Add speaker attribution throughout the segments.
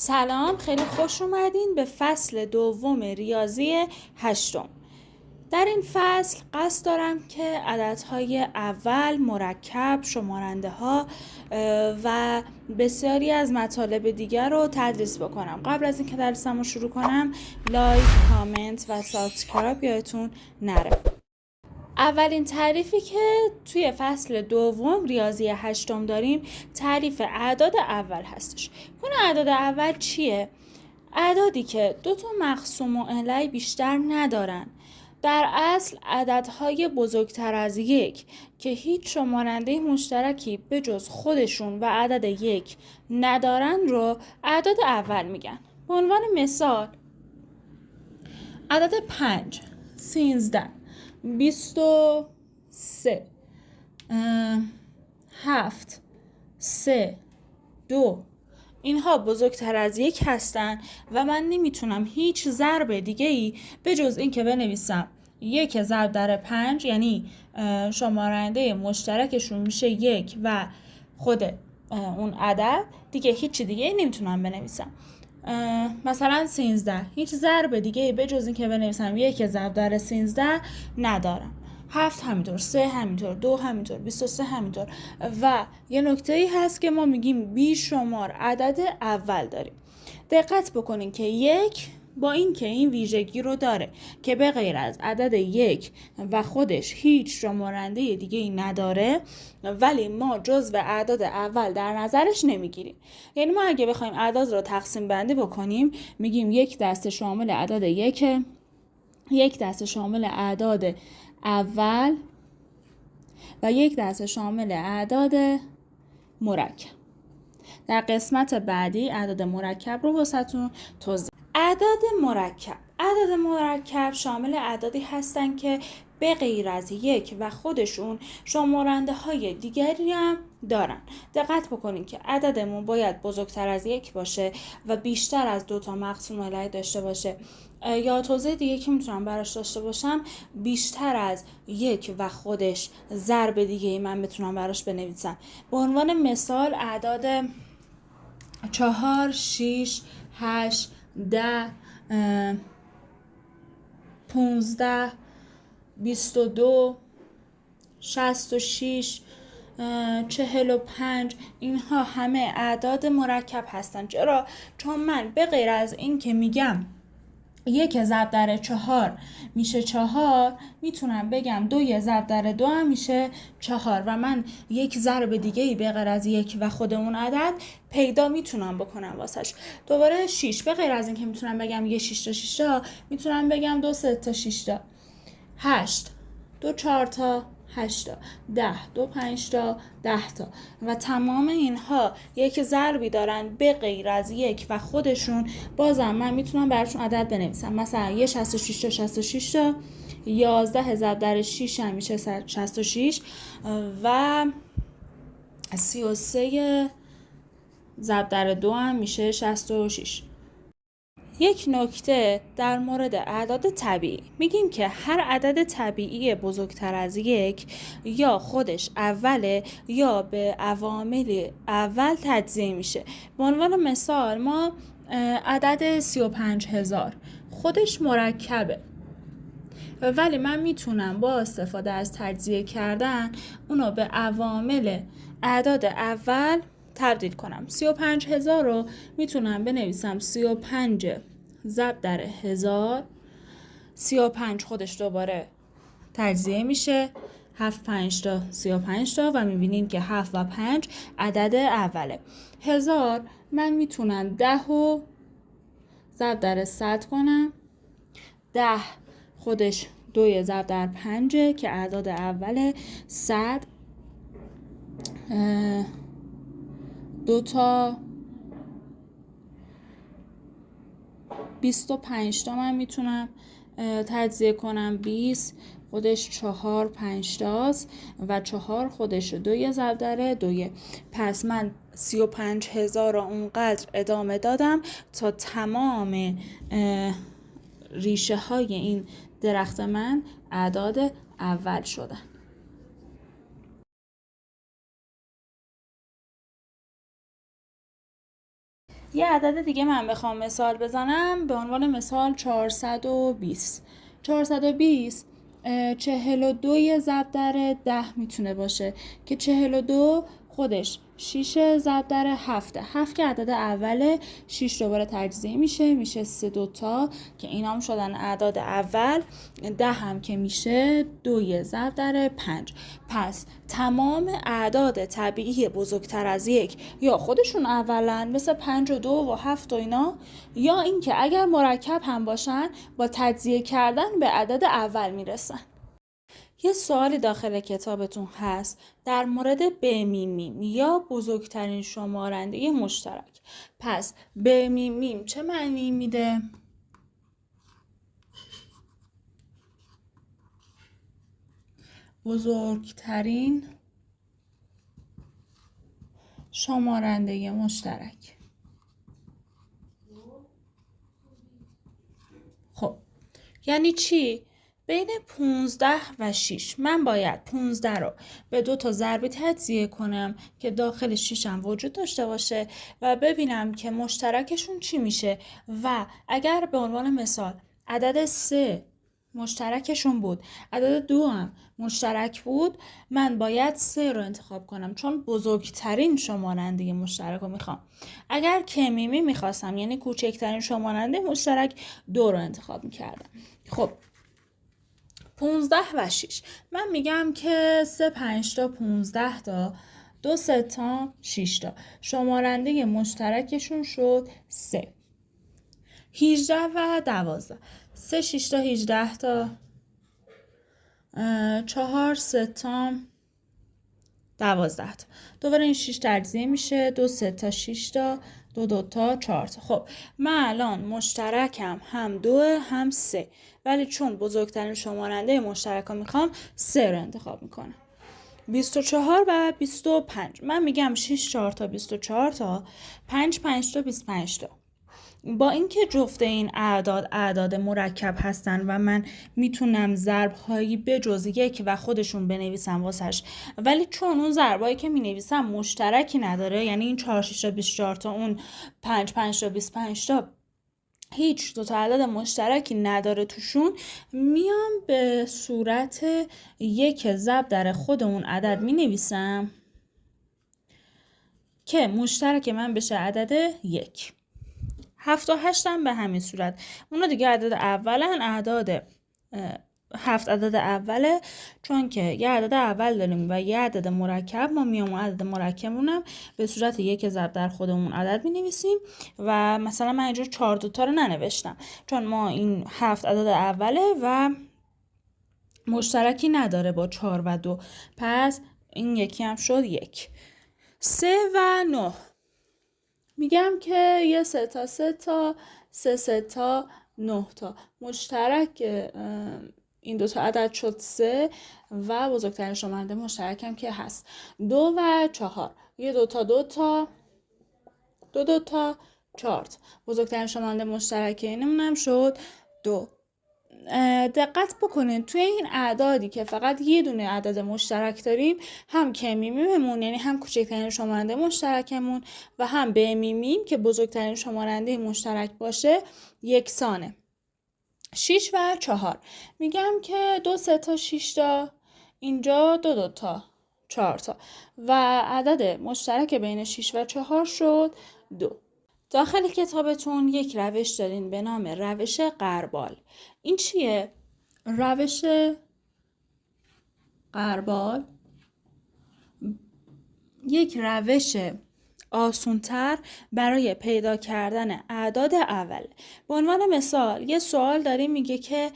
Speaker 1: سلام، خیلی خوش اومدین به فصل دوم ریاضی هشتم. در این فصل قصد دارم که عددهای اول، مرکب، شمارنده ها و بسیاری از مطالب دیگر رو تدریس بکنم. قبل از اینکه درسم رو شروع کنم لایک، کامنت و سابسکرایب یادتون نره. اولین تعریفی که توی فصل دوم ریاضی هشتم داریم تعریف اعداد اول هستش. اون اعداد اول چیه؟ اعدادی که دو تا مقسوم و علی بیشتر ندارن. در اصل عددهای بزرگتر از یک که هیچ شمارنده مشترکی به جز خودشون و عدد یک ندارن رو اعداد اول میگن. به عنوان مثال عدد 5، 13، 23، 7، 3، 2 اینها بزرگتر از یک هستن و من نمیتونم هیچ ضرب دیگه ای به جز این که بنویسم یک ضرب در 5، یعنی شمارنده مشترکشون میشه یک و خود اون عدد، دیگه هیچ دیگه ای نمیتونم بنویسم. مثلا 13، هیچ ضرب دیگه ای به جز این که بنویسم یک ضرب در 13 ندارم. 7 همینطور، 3 همینطور، 2 همینطور، 23 همینطور. و یه نکته ای هست که ما میگیم بیشمار عدد اول داریم. دقت بکنین که یک با این که این ویژگی رو داره که به غیر از عدد یک و خودش هیچ شمارنده دیگه ای نداره، ولی ما جزو اعداد اول در نظرش نمیگیریم. یعنی ما اگه بخوایم اعداد رو تقسیم بندی بکنیم میگیم یک دسته شامل اعداد یک دسته شامل اعداد اول و یک دسته شامل اعداد مرکب. در قسمت بعدی اعداد مرکب رو واسهتون توضیح. اعداد مرکب شامل اعدادی هستن که به غیر از یک و خودشون شمارنده های دیگری هم دارن. دقت بکنین که عددمون باید بزرگتر از یک باشه و بیشتر از دو تا مقسوم علیه داشته باشه. یا توضیح دیگه که میتونم براش داشته باشم، بیشتر از یک و خودش ضرب دیگه من بتونم براش بنویسم. به عنوان مثال اعداد 4، 6، 8، 10، 15، 22، 66، 45 اینها همه اعداد مرکب هستن. چرا؟ چون من به غیر از این که میگم یک ضرب در 4 میشه 4، میتونم بگم 2 ضرب در 2 هم میشه 4 و من یک ضرب دیگه ای به غیر از یک و خود اون عدد پیدا میتونم بکنم واسش. دوباره 6 به غیر از این که میتونم بگم 1 6 تا 6 تا، میتونم بگم 2 3 تا 6 تا. 8 2 4 تا 8 تا. 10 2 5 تا 10 تا. و تمام اینها یک ضربی دارن به غیر از یک و خودشون بازم من میتونم براشون عدد بنویسم. مثلا 1 66 تا 66 تا، 11 ضرب در 6 هم میشه 66 و 33 ضرب در 2 هم میشه 66. یک نکته در مورد اعداد طبیعی، میگیم که هر عدد طبیعی بزرگتر از یک یا خودش اوله یا به عوامل اول تجزیه میشه. به عنوان مثال ما عدد 35,000 خودش مرکبه، ولی من میتونم با استفاده از تجزیه کردن اونو به عوامل اعداد اول تبدیل کنم. 35,000 رو میتونم بنویسم 35 ضرب در 1000. 35 خودش دوباره تجزیه میشه 7 5 تا 35 تا و میبینین که 7 و 5 عدد اوله. 1000 من میتونم 10 رو ضرب در 100 کنم. 10 خودش 2 ضرب در 5 که اعداد اوله. 100 2 تا 25 تا من میتونم تجزیه کنم. 20 خودش 4 5 تاست و 4 خودش 2 ضرب در 2. پس من 35,000 رو اونقدر ادامه دادم تا تمام ریشه های این درخت من اعداد اول شدن. یه عدد دیگه من بخوام مثال بزنم، به عنوان مثال 420. 420 42 ضرب در 10 میتونه باشه که 42 خودش 6 ضرب در 7. 7 که عدد اوله، 6 دوباره تجزیه میشه 3 دوتا که اینام شدن اعداد اول. 10 هم که میشه 2 ضرب در 5. پس تمام اعداد طبیعی بزرگتر از یک یا خودشون اولن مثل 5 و 2 و 7 و اینا، یا اینکه اگر مرکب هم باشن با تجزیه کردن به عدد اول میرسن. یه سوالی داخل کتابتون هست در مورد ب میم یا بزرگترین شمارنده مشترک. پس ب میم چه معنی میده؟ بزرگترین شمارنده مشترک. خب یعنی چی؟ بین 15 و 6 من باید 15 رو به 2 تا ضربی تجزیه کنم که داخل 6 هم وجود داشته باشه و ببینم که مشترکشون چی میشه. و اگر به عنوان مثال عدد 3 مشترکشون بود، عدد 2 هم مشترک بود، من باید 3 رو انتخاب کنم چون بزرگترین شمارنده مشترک رو میخوام. اگر کمیمی میخواستم یعنی کوچکترین شمارنده مشترک، 2 رو انتخاب میکردم. خب 15 و 6 من میگم که 3 5 تا 15 تا 2 3 تا 6 تا شمارنده مشترکشون شد 3. 18 و 12 3 6 تا 18 تا 4 3 تا 12 تا دوباره این 6 تجزیه میشه 2 3 تا 6 تا 2 2 تا 4 تا. خب من الان مشترکم هم 2 هم 3، ولی چون بزرگترین شمارنده مشترک رو میخوام 3 رو انتخاب میکنم. 24 و 25 من میگم 6 4 تا 24 تا 5 5 تا 25 تا. با اینکه جفت این اعداد مرکب هستن و من میتونم ضرب‌هایی به جز یک و خودشون بنویسم واسش، ولی چون اون ضربایی که مینویسم مشترکی نداره، یعنی این 4 6 تا 24 تا اون 5 5 تا 25 تا هیچ دو تا عدد مشترکی نداره توشون، میام به صورت یک ضرب در خود اون عدد مینویسم که مشترک من بشه عدد 1. 7 و 8 هم به همین صورت. اونا دیگه عدد اولن، اعداد 7 عدد اوله، چون که یه عدد اول داریم و یه عدد مرکب، ما میام اون عدد مرکبونم به صورت یک ضرب در خودمون عدد می نویسیم. و مثلا من اینجا 4 دوتا رو ننوشتم چون ما این 7 عدد اوله و مشترکی نداره با 4 و 2، پس این یکی هم شد 1. 3 و 9 میگم که یه 3 تا 3 تا 3 3 تا 9 تا مشترک این دو تا عدد شد 3 و بزرگترین شمارنده مشترک هم که هست 2 و 4 یه 2 تا 2 تا 2 2 تا 4 تا بزرگترین شمارنده مشترک اینمون هم شد 2. دقت بکنید توی این اعدادی که فقط یه دونه عدد مشترک داریم، هم کمیمیمون یعنی هم کوچکترین شمارنده مشترکمون و هم به میمیم که بزرگترین شمارنده مشترک باشه یکسانه. 6 و 4 میگم که 2 3 تا 6 تا اینجا 2 2 تا 4 تا و عدد مشترک بین 6 و 4 شد 2. داخل کتابتون یک روش دارین به نام روش غربال. این چیه؟ روش غربال یک روش آسونتر برای پیدا کردن اعداد اول. به عنوان مثال یه سوال داریم میگه که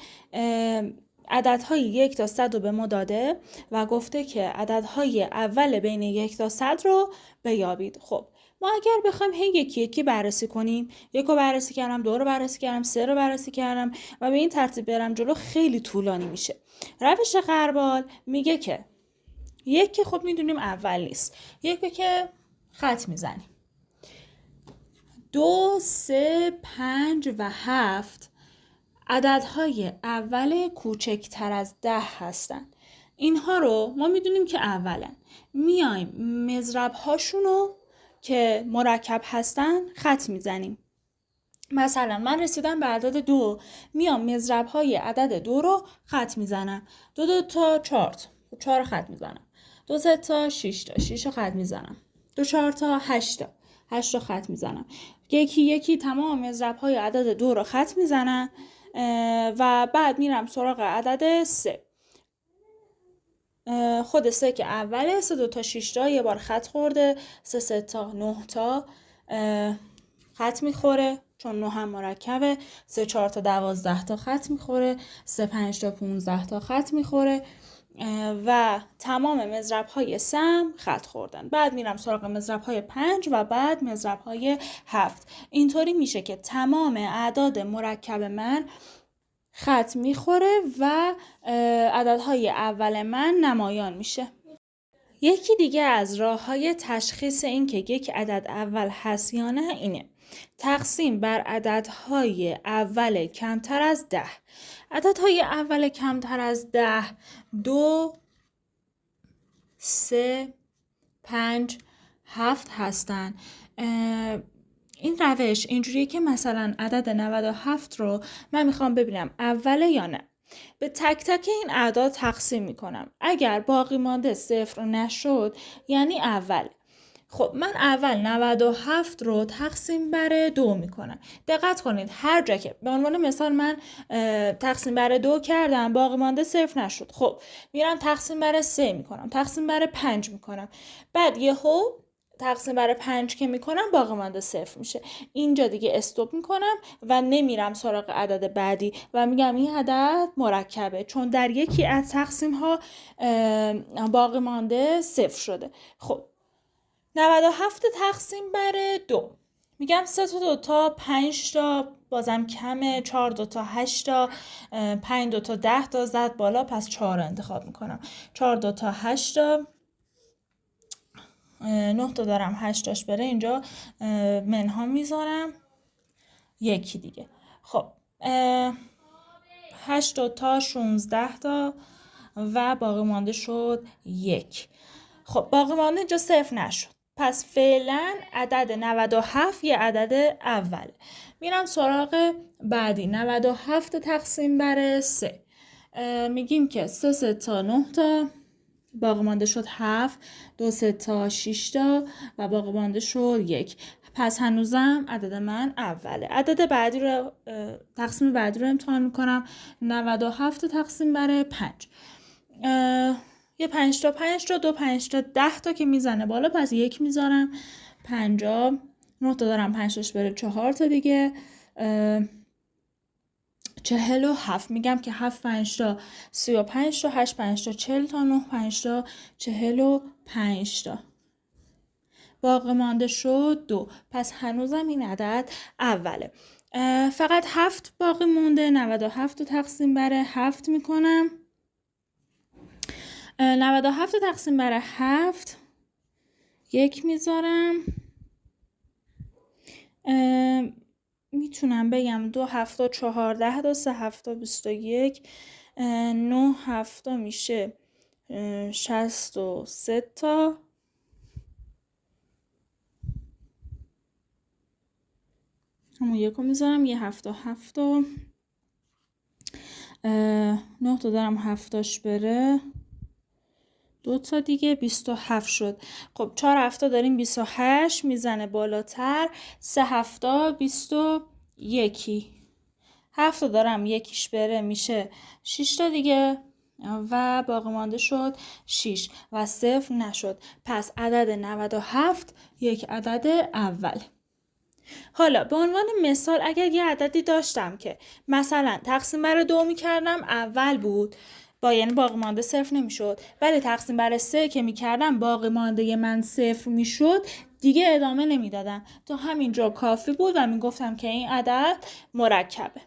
Speaker 1: عددهای 1 تا 100 رو به ما داده و گفته که عددهای اول بین 1 تا 100 رو بیابید. خب ما اگر بخوایم هی یکی یکی بررسی کنیم، 1 رو بررسی کردم، 2 رو بررسی کردم، 3 رو بررسی کردم و به این ترتیب برم جلو، خیلی طولانی میشه. روش غربال میگه که 1 که خب میدونیم اول نیست، 1 که خط میزنیم، 2 3 5 و 7 عددهای اول کوچکتر از 10 هستن. اینها رو ما میدونیم که اولن، میایم مضرب هاشون رو که مرکب هستن خط میزنیم. مثلا من رسیدم به عدد 2، میام مضرب‌های عدد 2 رو خط میزنم. 2 تا 4 رو خط میزنم. 2 3 تا 6 تا 6 رو خط میزنم. 2 4 تا 8 رو خط میزنم. یکی تمام مضرب‌های عدد 2 رو خط میزنم و بعد میرم سراغ عدد 3. خود 3 که اوله، 3 2 تا 6 تا یه بار خط خورده، 3 3 تا 9 تا خط میخوره چون 9 هم مرکبه، 3 4 تا 12 تا خط میخوره، 3 5 تا 15 تا خط میخوره و تمام مضرب‌های 3 هم خط خوردن. بعد میرم سراغ مضرب‌های 5 و بعد مضرب‌های 7. اینطوری میشه که تمام اعداد مرکب من خط میخوره و عددهای اول من نمایان میشه. یکی دیگه از راه‌های تشخیص این که یک عدد اول هست یا نه اینه: تقسیم بر عددهای اول کمتر از 10. عددهای اول کمتر از 10 2 3 5 7 هستن. این روش اینجوریه که مثلا عدد 97 رو من میخوام ببینم اوله یا نه. به تک تک این اعداد تقسیم میکنم. اگر باقی مانده 0 نشد یعنی اول. خب من اول 97 رو تقسیم بر 2 میکنم. دقت کنید هر جا که به عنوان مثال من تقسیم بر 2 کردم باقی مانده 0 نشد، خب میرم تقسیم بر 3 میکنم، تقسیم بر 5 میکنم، بعد یهو تقسیم بر 5 که میکنم باقی مانده 0 میشه. اینجا دیگه استوب میکنم و نمیرم سراغ عدد بعدی و میگم این عدد مرکبه چون در یکی از تقسیم ها باقی مانده 0 شده. خب 97 تقسیم بر 2 میگم 3 تا 2 تا 5 تا بازم کمه، 4 2 تا 8 تا 5 2 تا 10 تا زد بالا، پس 4 انتخاب میکنم. 4 2 تا 8 تا 9 تا دارم 8 تاش بره اینجا منها میذارم یکی دیگه. خب 8 تا 16 تا و باقی مانده شد 1. خب باقی مانده اینجا 0 نشد، پس فعلا عدد 97 یه عدد اول. میرم سراغ بعدی 97 تقسیم بر 3. میگیم که 3 3 تا 9 تا باقی مانده شد 7، 2 3 تا 6 تا و باقی مانده شد 1. پس هنوزم عدد من اوله. عدد بعدی رو تقسیم بعدی رو امتحان میکنم. 97 تقسیم بر 5. یه 5 تا 5 تا 2 5 تا 10 تا که میزنه بالا، پس 1 میذارم. 50 9 تا دارم 5 تاش بره 4 تا دیگه 47. میگم که 7 5 تا 35 تا 8 5 تا 40 تا 9 5 تا 45 تا باقی مانده شد 2. پس هنوزم این عدد اوله. فقط 7 باقی مونده. 97 تقسیم بر 7 میکنم. 97 تقسیم بر 7 1 میذارم. میتونم بگم 2 7 14 تا 3 7 21 9 7 میشه 63 تا همون یکو میذارم. یه 7 7 9 تا دارم 7 تاش بره 2 تا دیگه 27 شد. خب 4 هفته داریم 28 میزنه بالاتر. 3 هفته 21. 7 دارم یکیش بره میشه 6 تا دیگه و باقی مانده شد 6 و 0 نشد. پس عدد 97 یک عدد اول. حالا به عنوان مثال اگر یه عددی داشتم که مثلا تقسیم بر 2 میکردم اول بود، یعنی باقی مانده 0 نمیشد، ولی تقسیم بر 3 که میکردم باقی مانده من 0 میشد، دیگه ادامه نمیدادم. تا همینجا کافی بود و میگفتم که این عدد مرکبه.